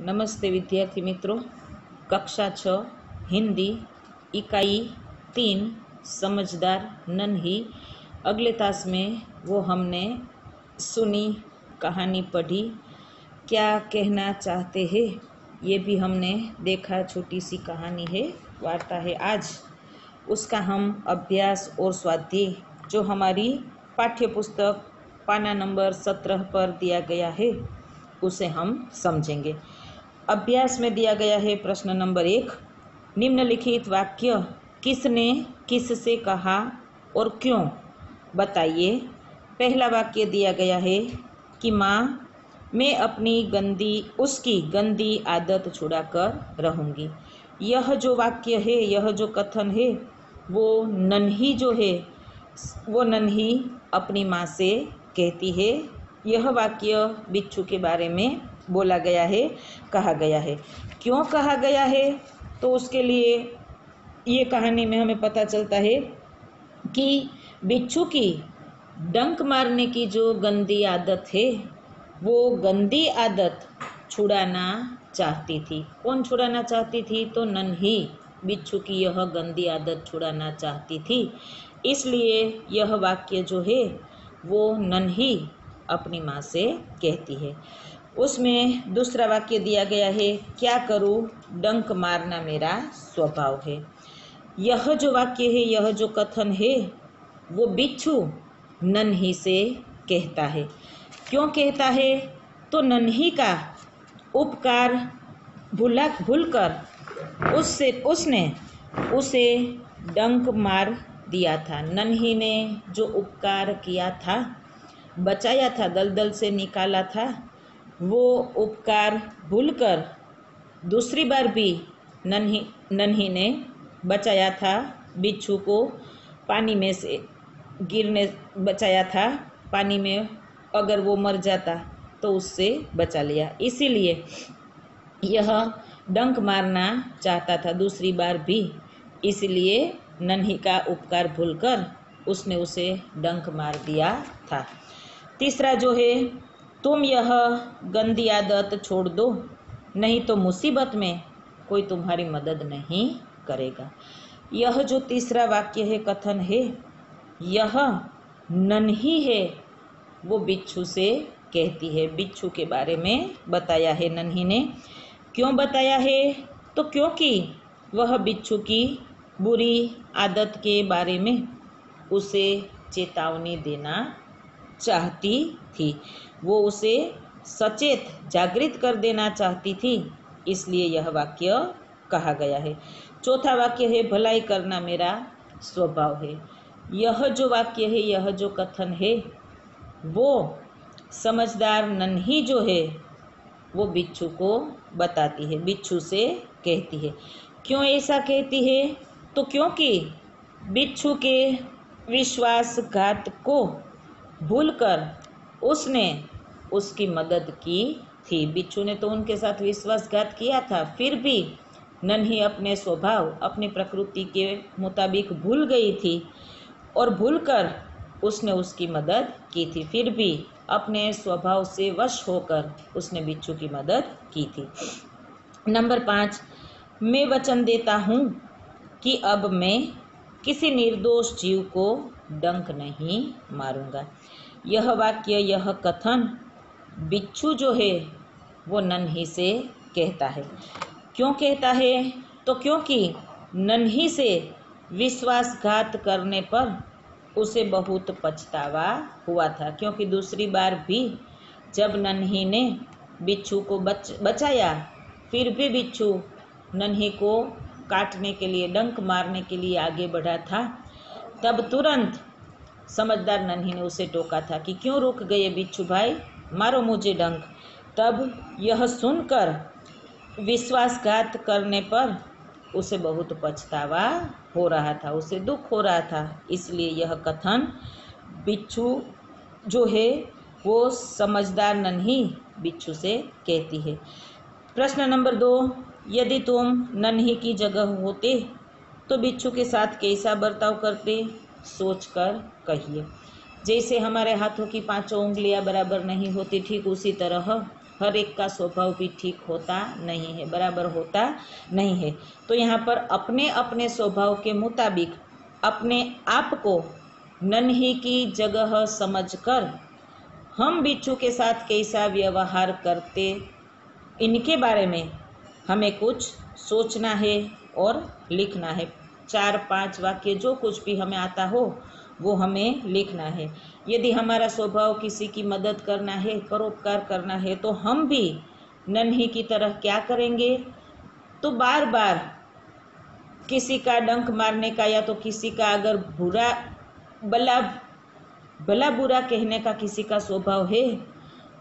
नमस्ते विद्यार्थी मित्रों। कक्षा 6 हिंदी इकाई 3 समझदार नन्ही। अगले तास में वो हमने सुनी, कहानी पढ़ी, क्या कहना चाहते हैं ये भी हमने देखा। छोटी सी कहानी है, वार्ता है। आज उसका हम अभ्यास और स्वाध्याय जो हमारी पाठ्य पुस्तक पाना नंबर 17 पर दिया गया है उसे हम समझेंगे। अभ्यास में दिया गया है प्रश्न नंबर 1, निम्नलिखित वाक्य किसने किससे कहा और क्यों, बताइए। पहला वाक्य दिया गया है कि माँ, मैं अपनी उसकी गंदी आदत छुड़ाकर रहूँगी। यह जो वाक्य है, यह जो कथन है, वो नन्ही जो है वो नन्ही अपनी माँ से कहती है। यह वाक्य बिच्छू के बारे में बोला गया है, कहा गया है। क्यों कहा गया है, तो उसके लिए ये कहानी में हमें पता चलता है कि बिच्छू की डंक मारने की जो गंदी आदत है, वो गंदी आदत छुड़ाना चाहती थी। कौन छुड़ाना चाहती थी? तो नन्ही बिच्छू की यह गंदी आदत छुड़ाना चाहती थी। इसलिए यह वाक्य जो है वो नन्ही अपनी माँ से कहती है। उसमें दूसरा वाक्य दिया गया है, क्या करूँ, डंक मारना मेरा स्वभाव है। यह जो वाक्य है, यह जो कथन है, वो बिच्छू नन्ही से कहता है। क्यों कहता है? तो नन्ही का उपकार भूलकर उसने उसे डंक मार दिया था। नन्ही ने जो उपकार किया था, बचाया था, दलदल से निकाला था, वो उपकार भूलकर दूसरी बार भी नन्ही ने बचाया था। बिच्छू को पानी में से गिरने बचाया था। पानी में अगर वो मर जाता तो उससे बचा लिया। इसीलिए यह डंक मारना चाहता था दूसरी बार भी। इसलिए नन्ही का उपकार भूलकर उसने उसे डंक मार दिया था। तीसरा जो है, तुम यह गंदी आदत छोड़ दो, नहीं तो मुसीबत में कोई तुम्हारी मदद नहीं करेगा। यह जो तीसरा वाक्य है, कथन है, यह नन्ही है वो बिच्छू से कहती है। बिच्छू के बारे में बताया है नन्ही ने। क्यों बताया है? तो क्योंकि वह बिच्छू की बुरी आदत के बारे में उसे चेतावनी देना चाहती थी। वो उसे सचेत जागृत कर देना चाहती थी। इसलिए यह वाक्य कहा गया है। चौथा वाक्य है, भलाई करना मेरा स्वभाव है। यह जो वाक्य है, यह जो कथन है, वो समझदार नन्ही जो है वो बिच्छू को बताती है, बिच्छू से कहती है। क्यों ऐसा कहती है? तो क्योंकि बिच्छू के विश्वासघात को भूलकर उसने उसकी मदद की थी। बिच्छू ने तो उनके साथ विश्वासघात किया था, फिर भी नन्ही अपने स्वभाव, अपनी प्रकृति के मुताबिक भूल गई थी और भूलकर उसने उसकी मदद की थी। फिर भी अपने स्वभाव से वश होकर उसने बिच्छू की मदद की थी। नंबर 5, मैं वचन देता हूँ कि अब मैं किसी निर्दोष जीव को डंक नहीं मारूंगा। यह वाक्य, यह कथन बिच्छू जो है वो नन्ही से कहता है। क्यों कहता है? तो क्योंकि नन्ही से विश्वासघात करने पर उसे बहुत पछतावा हुआ था। क्योंकि दूसरी बार भी जब नन्ही ने बिच्छू को बचाया, फिर भी बिच्छू नन्ही को काटने के लिए, डंक मारने के लिए आगे बढ़ा था। तब तुरंत समझदार नन्ही ने उसे टोका था कि क्यों रुक गए बिच्छू भाई, मारो मुझे डंक। तब यह सुनकर विश्वासघात करने पर उसे बहुत पछतावा हो रहा था, उसे दुख हो रहा था। इसलिए यह कथन बिच्छू जो है वो समझदार नन्ही बिच्छू से कहती है। प्रश्न नंबर 2, यदि तुम नन्ही की जगह होते तो बिच्छू के साथ कैसा बर्ताव करते? सोचकर कहिए। जैसे हमारे हाथों की 5 उंगलियां बराबर नहीं होती, ठीक उसी तरह हर एक का स्वभाव भी ठीक होता नहीं है, बराबर होता नहीं है। तो यहाँ पर अपने अपने स्वभाव के मुताबिक अपने आप को नन्ही की जगह समझकर हम बिच्छू के साथ कैसा व्यवहार करते, इनके बारे में हमें कुछ सोचना है और लिखना है। 4-5 वाक्य जो कुछ भी हमें आता हो वो हमें लिखना है। यदि हमारा स्वभाव किसी की मदद करना है, परोपकार करना है, तो हम भी नन्ही की तरह क्या करेंगे, तो बार बार किसी का डंक मारने का या तो किसी का अगर भला बुरा कहने का किसी का स्वभाव है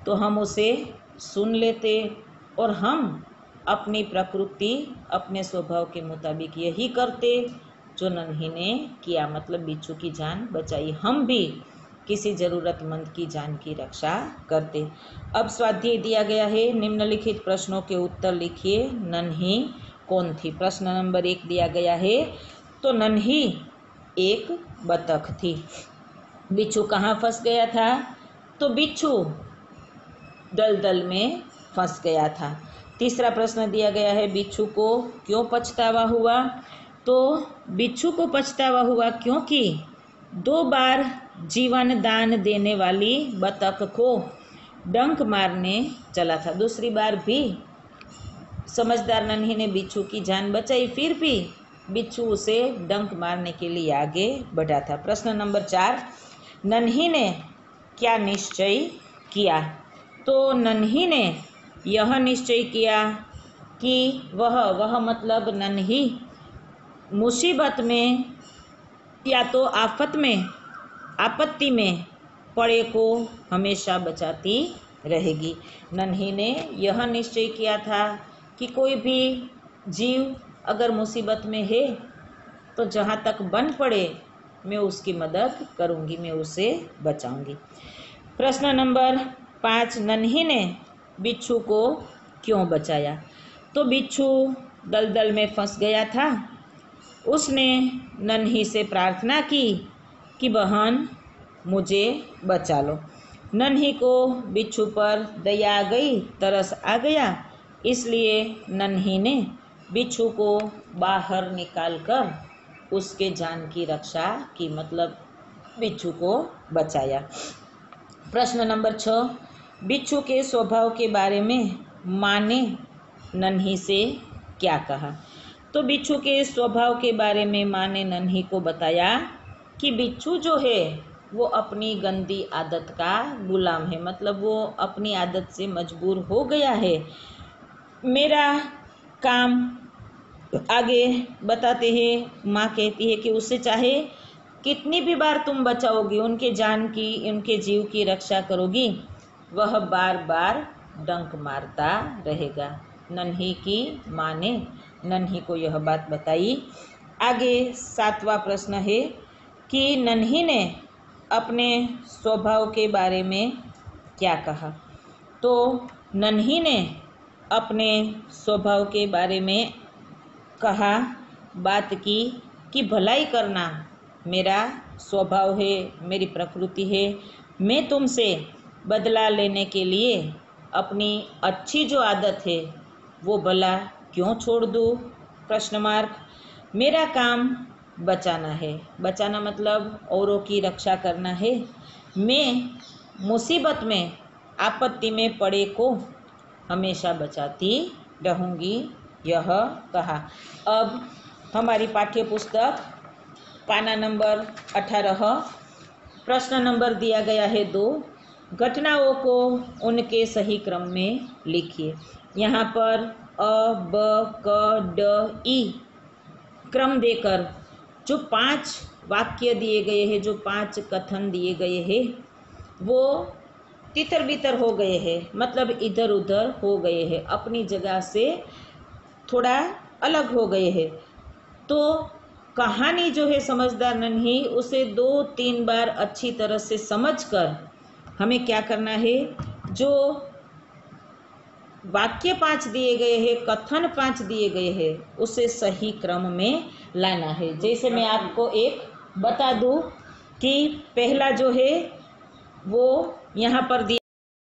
तो हम उसे सुन लेते और हम अपनी प्रकृति अपने स्वभाव के मुताबिक यही करते जो नन्ही ने किया, मतलब बिच्छू की जान बचाई। हम भी किसी ज़रूरतमंद की जान की रक्षा करते। अब स्वाध्याय दिया गया है, निम्नलिखित प्रश्नों के उत्तर लिखिए। नन्ही कौन थी? प्रश्न नंबर 1 दिया गया है, तो नन्ही एक बतख थी। बिच्छू कहाँ फंस गया था? तो बिच्छू दलदल में फंस गया था। तीसरा प्रश्न दिया गया है, बिच्छू को क्यों पछतावा हुआ? तो बिच्छू को पछतावा हुआ क्योंकि 2 बार जीवन दान देने वाली बतख को डंक मारने चला था। दूसरी बार भी समझदार नन्ही ने बिच्छू की जान बचाई, फिर भी बिच्छू उसे डंक मारने के लिए आगे बढ़ा था। प्रश्न नंबर 4, नन्ही ने क्या निश्चय किया? तो नन्ही ने यह निश्चय किया कि वह मतलब नन्ही मुसीबत में या तो आपत्ति में पड़े को हमेशा बचाती रहेगी। नन्ही ने यह निश्चय किया था कि कोई भी जीव अगर मुसीबत में है तो जहाँ तक बन पड़े मैं उसकी मदद करूँगी, मैं उसे बचाऊँगी। प्रश्न नंबर 5, नन्ही ने बिच्छू को क्यों बचाया? तो बिच्छू दलदल में फंस गया था। उसने नन्ही से प्रार्थना की कि बहन मुझे बचा लो। नन्ही को बिच्छू पर दया आ गई, तरस आ गया, इसलिए नन्ही ने बिच्छू को बाहर निकालकर उसके जान की रक्षा की, मतलब बिच्छू को बचाया। प्रश्न नंबर 6, बिच्छू के स्वभाव के बारे में माँ ने नन्ही से क्या कहा? तो बिच्छू के स्वभाव के बारे में माँ ने नन्ही को बताया कि बिच्छू जो है वो अपनी गंदी आदत का गुलाम है, मतलब वो अपनी आदत से मजबूर हो गया है। मेरा काम आगे बताते हैं, माँ कहती है कि उससे चाहे कितनी भी बार तुम बचाओगी, उनके जान की, उनके जीव की रक्षा करोगी, वह बार बार डंक मारता रहेगा। नन्ही की माँ ने नन्ही को यह बात बताई। आगे 7वां प्रश्न है कि नन्ही ने अपने स्वभाव के बारे में क्या कहा? तो नन्ही ने अपने स्वभाव के बारे में बात की कि भलाई करना मेरा स्वभाव है, मेरी प्रकृति है। मैं तुमसे बदला लेने के लिए अपनी अच्छी जो आदत है वो भला क्यों छोड़ दूँ? प्रश्न मार्क। मेरा काम बचाना है, बचाना मतलब औरों की रक्षा करना है। मैं मुसीबत में, आपत्ति में पड़े को हमेशा बचाती रहूँगी, यह कहा। अब हमारी पाठ्य पुस्तक पाना नंबर 18, प्रश्न नंबर दिया गया है 2, घटनाओं को उनके सही क्रम में लिखिए। यहाँ पर अ, ब, क, ड, ई क्रम देकर जो 5 वाक्य दिए गए हैं, जो 5 कथन दिए गए हैं, वो तितर बितर हो गए हैं, मतलब इधर उधर हो गए हैं, अपनी जगह से थोड़ा अलग हो गए हैं। तो कहानी जो है समझदार नन्ही, उसे 2-3 बार अच्छी तरह से समझकर हमें क्या करना है, जो वाक्य 5 दिए गए हैं, कथन 5 दिए गए हैं, उसे सही क्रम में लाना है। जैसे मैं आपको एक बता दूं कि पहला जो है वो यहाँ पर दिया